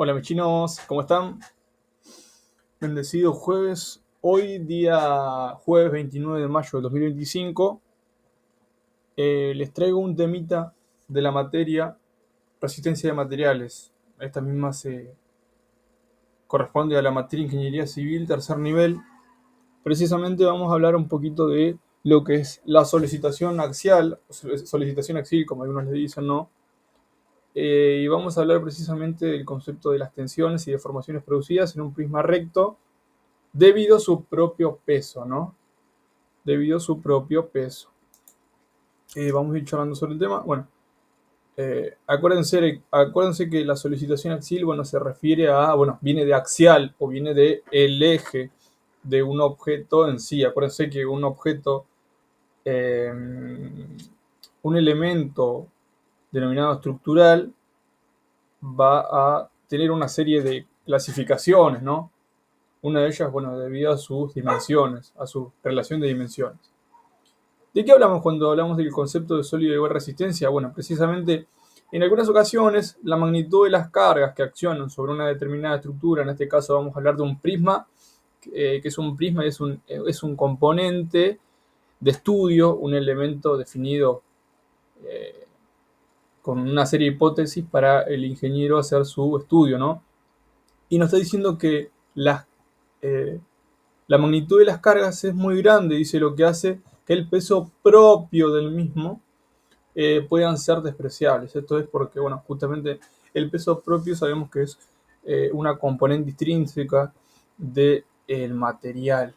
Hola mis chinos, ¿cómo están? Bendecido jueves. Hoy día jueves 29 de mayo de 2025 les traigo un temita de la materia resistencia de materiales. Esta misma se corresponde a la materia ingeniería civil tercer nivel. Precisamente vamos a hablar un poquito de lo que es la solicitación axial, solicitación axial como algunos le dicen, ¿no? Y vamos a hablar precisamente del concepto de las tensiones y deformaciones producidas en un prisma recto debido a su propio peso, ¿no? Debido a su propio peso. Vamos a ir charlando sobre el tema. Bueno, acuérdense que la solicitación axial, bueno, se refiere a, bueno, viene de axial o viene de el eje de un objeto en sí. Acuérdense que un objeto, eh, un elemento denominado estructural, va a tener una serie de clasificaciones, ¿no? Una de ellas, bueno, debido a sus dimensiones, a su relación de dimensiones. ¿De qué hablamos cuando hablamos del concepto de sólido de igual resistencia? Bueno, precisamente en algunas ocasiones la magnitud de las cargas que accionan sobre una determinada estructura, en este caso vamos a hablar de un prisma, que es un prisma, es un componente de estudio, un elemento definido eh, con una serie de hipótesis para el ingeniero hacer su estudio, ¿no? Y nos está diciendo que eh, la magnitud de las cargas es muy grande, dice, lo que hace que el peso propio del mismo puedan ser despreciables. Esto es porque, bueno, justamente el peso propio sabemos que es una componente intrínseca del material,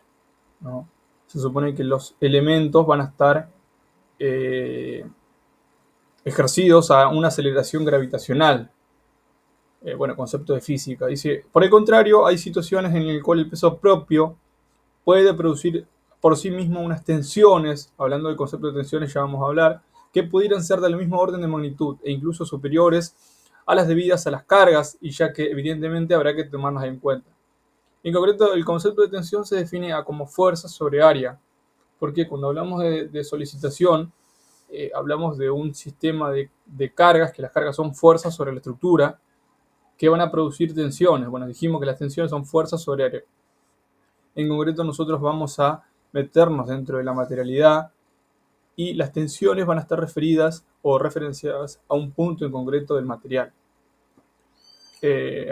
¿no? Se supone que los elementos van a estar eh, ejercidos a una aceleración gravitacional. Bueno, concepto de física. Dice, por el contrario, hay situaciones en las cuales el peso propio puede producir por sí mismo unas tensiones, hablando del concepto de tensiones ya vamos a hablar, que pudieran ser del mismo orden de magnitud e incluso superiores a las debidas a las cargas, y ya que evidentemente habrá que tomarlas en cuenta. En concreto, el concepto de tensión se define como fuerza sobre área, porque cuando hablamos de solicitación, hablamos de un sistema de cargas, que las cargas son fuerzas sobre la estructura, que van a producir tensiones. Bueno, dijimos que las tensiones son fuerzas sobre área. En concreto, nosotros vamos a meternos dentro de la materialidad y las tensiones van a estar referidas o referenciadas a un punto en concreto del material.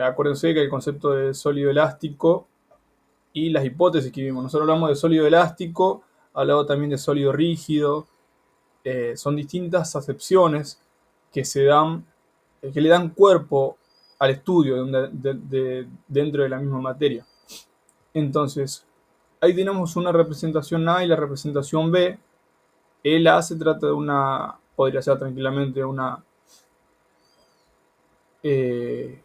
Acuérdense que el concepto de sólido elástico y las hipótesis que vimos. Nosotros hablamos de sólido elástico, hablamos también de sólido rígido. Son distintas acepciones que se dan, que le dan cuerpo al estudio dentro de la misma materia. Entonces, ahí tenemos una representación A y la representación B. El A se trata de una, podría ser tranquilamente eh,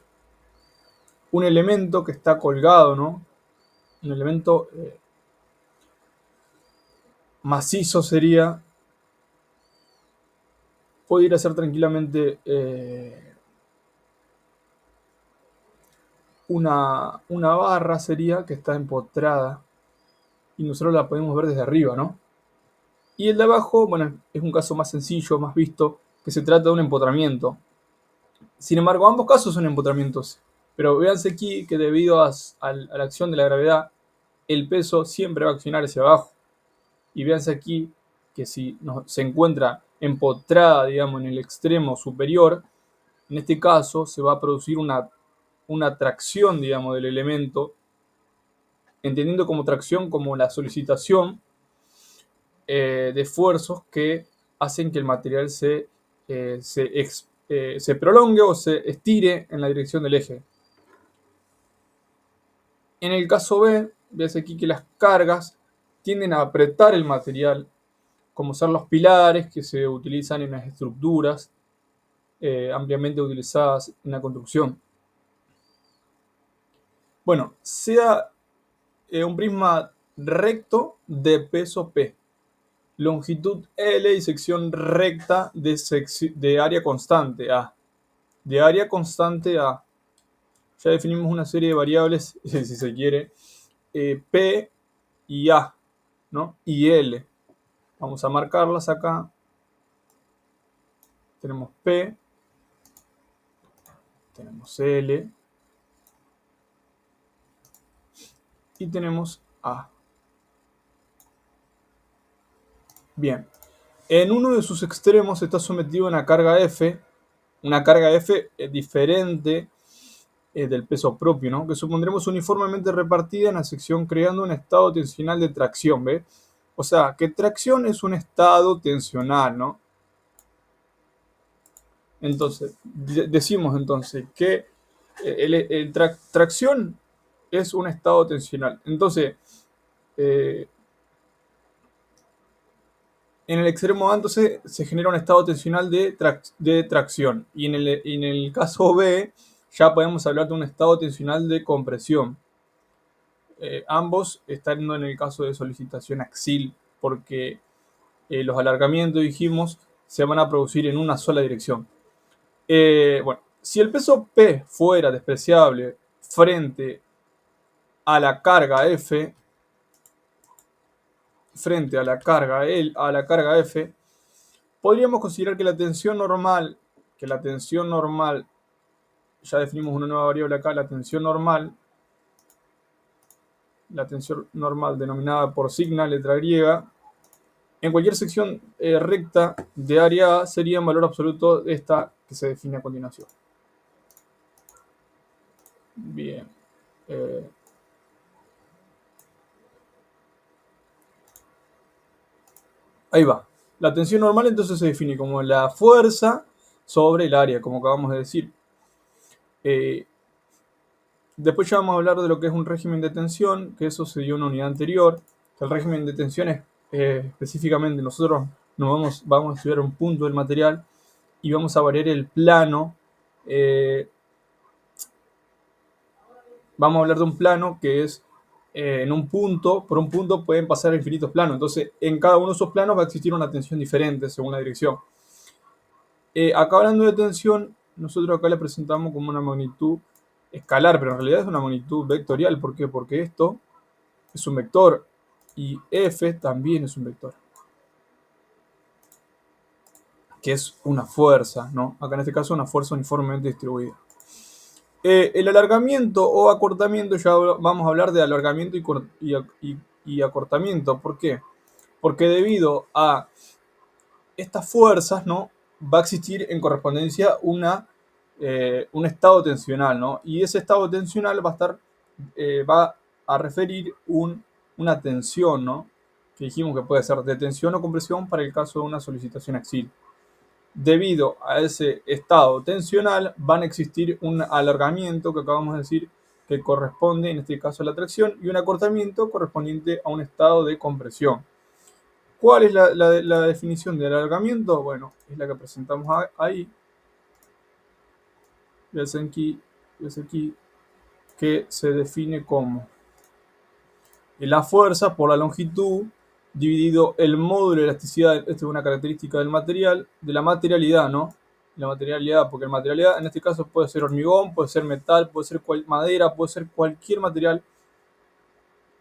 un elemento que está colgado, ¿no? Un elemento macizo sería, podría ser tranquilamente una barra sería que está empotrada y nosotros la podemos ver desde arriba, ¿no? Y el de abajo, bueno, es un caso más sencillo, más visto, que se trata de un empotramiento. Sin embargo, ambos casos son empotramientos. Pero véanse aquí que debido a la acción de la gravedad, el peso siempre va a accionar hacia abajo. Y véanse aquí que si se encuentra empotrada, digamos, en el extremo superior, en este caso se va a producir una tracción, digamos, del elemento, entendiendo como tracción como la solicitación de esfuerzos que hacen que el material se prolongue o se estire en la dirección del eje. En el caso B, ves aquí que las cargas tienden a apretar el material, como ser los pilares que se utilizan en las estructuras ampliamente utilizadas en la construcción. Bueno, sea un prisma recto de peso P, longitud L y sección recta de área constante A. De área constante A. Ya definimos una serie de variables, si se quiere, P y A, ¿no? Y L. Vamos a marcarlas acá. Tenemos P, tenemos L y tenemos A. Bien, en uno de sus extremos está sometido a una carga F diferente del peso propio, ¿no? Que supondremos uniformemente repartida en la sección creando un estado tensional de tracción, ¿ve? O sea, que tracción es un estado tensional, ¿no? Entonces, decimos entonces que tracción es un estado tensional. Entonces, eh, en el extremo A entonces se genera un estado tensional de tracción. Y en el caso B ya podemos hablar de un estado tensional de compresión. Ambos están en el caso de solicitación axil, porque los alargamientos, dijimos, se van a producir en una sola dirección. Bueno, si el peso P fuera despreciable frente a la carga F, podríamos considerar que la tensión normal, ya definimos una nueva variable acá, la tensión normal denominada por sigma, letra griega, en cualquier sección recta de área A sería en valor absoluto esta que se define a continuación. Bien. Ahí va. La tensión normal entonces se define como la fuerza sobre el área, como acabamos de decir. Después ya vamos a hablar de lo que es un régimen de tensión, que eso se dio en una unidad anterior. El régimen de tensión es específicamente nosotros vamos a estudiar un punto del material y vamos a variar el plano. Vamos a hablar de un plano que es en un punto, por un punto pueden pasar infinitos planos. Entonces, en cada uno de esos planos va a existir una tensión diferente según la dirección. Acá hablando de tensión, nosotros acá le presentamos como una magnitud escalar, pero en realidad es una magnitud vectorial. ¿Por qué? Porque esto es un vector y F también es un vector, que es una fuerza, ¿no? Acá en este caso una fuerza uniformemente distribuida. El alargamiento o acortamiento, ya vamos a hablar de alargamiento y acortamiento. ¿Por qué? Porque debido a estas fuerzas, ¿no? Va a existir en correspondencia un estado tensional, ¿no? Y ese estado tensional va a referir una tensión, ¿no? Que dijimos que puede ser de tensión o compresión para el caso de una solicitación axil. Debido a ese estado tensional van a existir un alargamiento que acabamos de decir que corresponde en este caso a la tracción y un acortamiento correspondiente a un estado de compresión. ¿Cuál es la definición de alargamiento? Bueno, es la que presentamos ahí. Ves aquí que se define como la fuerza por la longitud dividido el módulo de elasticidad. Esta es una característica del material, de la materialidad, ¿no? La materialidad, porque la materialidad en este caso puede ser hormigón, puede ser metal, puede ser madera, puede ser cualquier material.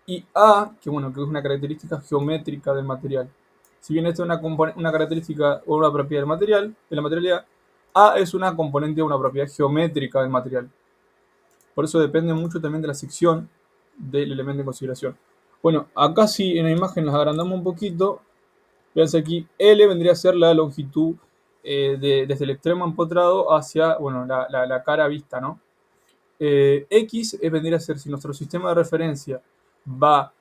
Y A, que bueno, que es una característica geométrica del material. Si bien esta es una característica o una propiedad del material, de la materialidad, A es una componente o una propiedad geométrica del material. Por eso depende mucho también de la sección del elemento en consideración. Bueno, acá sí en la imagen las agrandamos un poquito. Fíjense aquí, L vendría a ser la longitud desde el extremo empotrado hacia, bueno, la cara vista, ¿no? X vendría a ser, si nuestro sistema de referencia va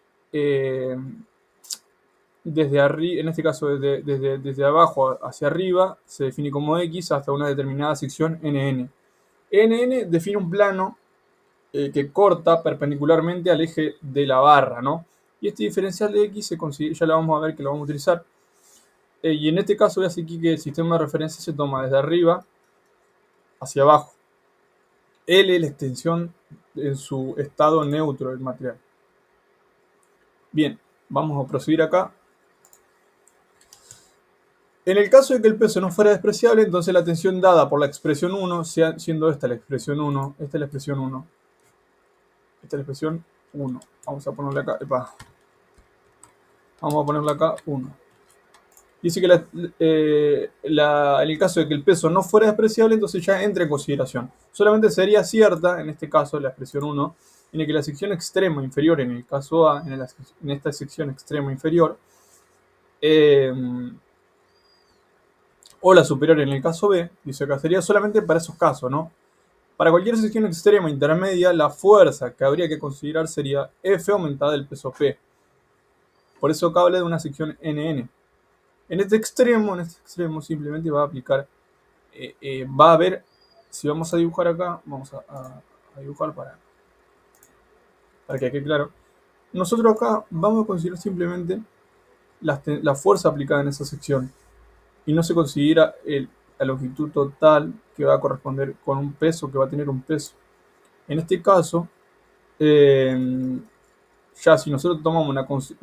desde arriba, en este caso desde abajo hacia arriba, se define como X hasta una determinada sección NN. NN define un plano que corta perpendicularmente al eje de la barra, ¿no? Y este diferencial de X se consigue, ya lo vamos a ver que lo vamos a utilizar. Y en este caso voy a hacer aquí que el sistema de referencia se toma desde arriba hacia abajo. L es la extensión en su estado neutro del material. Bien, vamos a proseguir acá. En el caso de que el peso no fuera despreciable, entonces la tensión dada por la expresión 1, siendo esta la expresión 1, esta es la expresión 1, esta es la expresión 1. Vamos a ponerle acá, vamos a ponerle acá 1. Dice que en el caso de que el peso no fuera despreciable, entonces ya entra en consideración. Solamente sería cierta, en este caso la expresión 1, en que la sección extrema inferior, en el caso A, en esta sección extrema inferior, o la superior en el caso B, dice acá, sería solamente para esos casos, ¿no? Para cualquier sección extrema intermedia, la fuerza que habría que considerar sería F aumentada del peso P. Por eso acá habla de una sección NN. En este extremo simplemente va a aplicar, va a haber, si vamos a dibujar acá, vamos a dibujar para que quede claro. Nosotros acá vamos a considerar simplemente la fuerza aplicada en esa sección y no se considera la longitud total que va a corresponder con un peso, que va a tener un peso. En este caso, ya si nosotros tomamos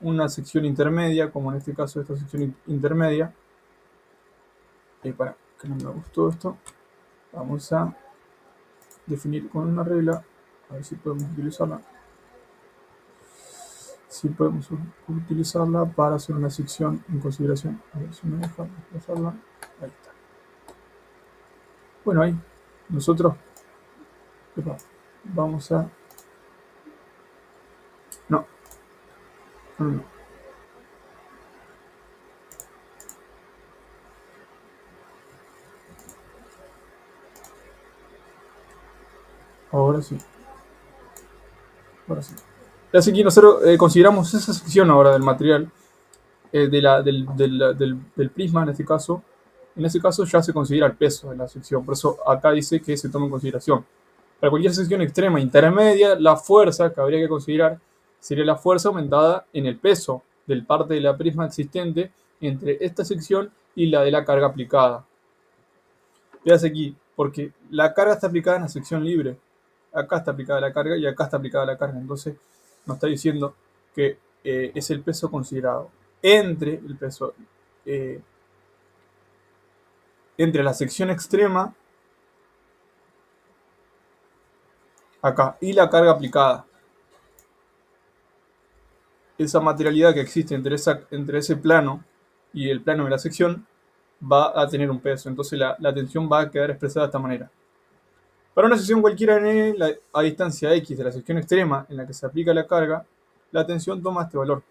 una sección intermedia, como en este caso esta sección intermedia, para que no me gustó esto, vamos a definir con una regla, a ver si podemos utilizarla. Si podemos utilizarla para hacer una sección en consideración. A ver si me deja desplazarla. Ahí está. Bueno, ahí nosotros vamos a... No, no, no. Ahora sí. Ahora sí. Así que nosotros consideramos esa sección ahora del material, del prisma en este caso. En este caso ya se considera el peso de la sección. Por eso acá dice que se toma en consideración. Para cualquier sección extrema intermedia, la fuerza que habría que considerar sería la fuerza aumentada en el peso del parte de la prisma existente entre esta sección y la de la carga aplicada. Veas aquí, porque la carga está aplicada en la sección libre. Acá está aplicada la carga y acá está aplicada la carga. Entonces nos está diciendo que es el peso considerado entre el peso entre la sección extrema acá y la carga aplicada. Esa materialidad que existe entre ese plano y el plano de la sección va a tener un peso. Entonces la tensión va a quedar expresada de esta manera. Para una sección cualquiera a distancia x de la sección extrema en la que se aplica la carga, la tensión toma este valor.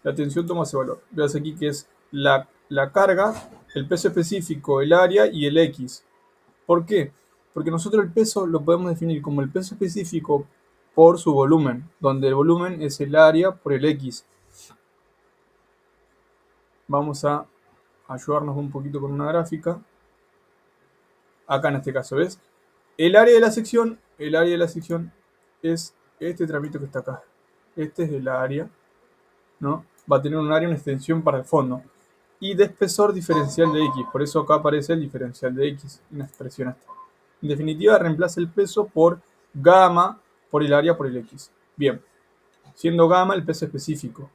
La tensión toma ese valor. Veas aquí que es la carga, el peso específico, el área y el x. ¿Por qué? Porque nosotros el peso lo podemos definir como el peso específico por su volumen, donde el volumen es el área por el x. Vamos a ayudarnos un poquito con una gráfica. Acá en este caso, ¿ves? El área de la sección es este tramito que está acá. Este es el área, ¿no? Va a tener un área, una extensión para el fondo. Y de espesor diferencial de x. Por eso acá aparece el diferencial de x, una expresión esta. En definitiva, reemplaza el peso por gamma por el área por el x. Bien, siendo gamma el peso específico.